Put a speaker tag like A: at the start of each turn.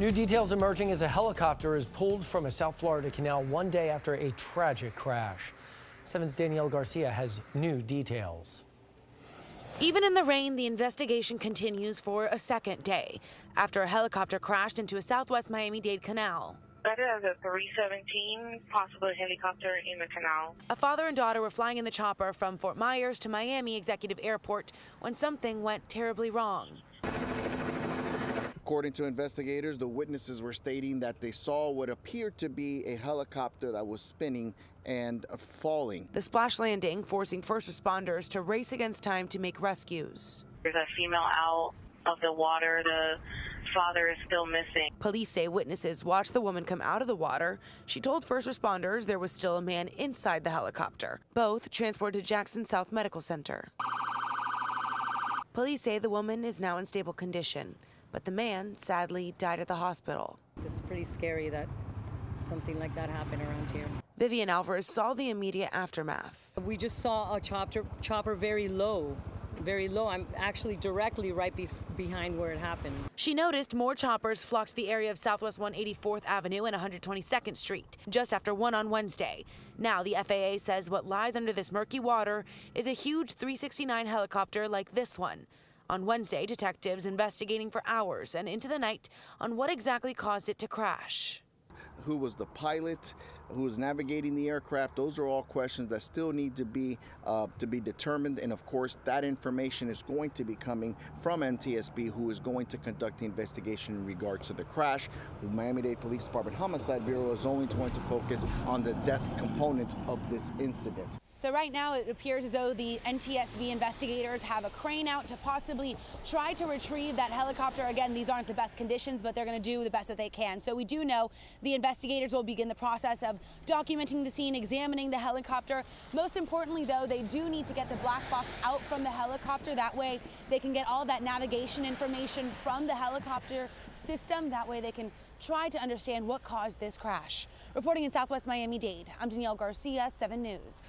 A: New details emerging as a helicopter is pulled from a South Florida canal one day after a tragic crash. 7's Danielle Garcia has new details.
B: Even in the rain, the investigation continues for a second day after a helicopter crashed into a Southwest Miami-Dade canal.
C: That is a 317, possibly helicopter in the canal.
B: A father and daughter were flying in the chopper from Fort Myers to Miami Executive Airport when something went terribly wrong.
D: According to investigators, the witnesses were stating that they saw what appeared to be a helicopter that was spinning and falling.
B: The splash landing forcing first responders to race against time to make rescues.
C: There's a female out of the water. The father is still missing.
B: Police say witnesses watched the woman come out of the water. She told first responders there was still a man inside the helicopter. Both transported to Jackson South Medical Center. Police say the woman is now in stable condition, but the man sadly died at the hospital.
E: It's pretty scary that something like that happened around here.
B: Vivian Alvarez saw the immediate aftermath.
E: We just saw a chopper very low. I'm actually directly right behind where it happened.
B: She noticed more choppers flocked the area of Southwest 184th Avenue and 122nd Street just after 1 on Wednesday. Now the FAA says what lies under this murky water is a huge 369 helicopter like this one. On Wednesday, detectives investigating for hours and into the night on what exactly caused it to crash.
D: Who was the pilot? Who was navigating the aircraft? Those are all questions that still need to be determined. And of course, that information is going to be coming from NTSB, who is going to conduct the investigation in regards to the crash. The Miami-Dade Police Department Homicide Bureau is only going to focus on the death component of this incident.
F: So right now it appears as though the NTSB investigators have a crane out to possibly try to retrieve that helicopter. Again, these aren't the best conditions, but they're going to do the best that they can. So we do know the investigators will begin the process of documenting the scene, examining the helicopter. Most importantly, though, they do need to get the black box out from the helicopter. That way they can get all that navigation information from the helicopter system. That way they can try to understand what caused this crash. Reporting in Southwest Miami-Dade, I'm Danielle Garcia, 7 News.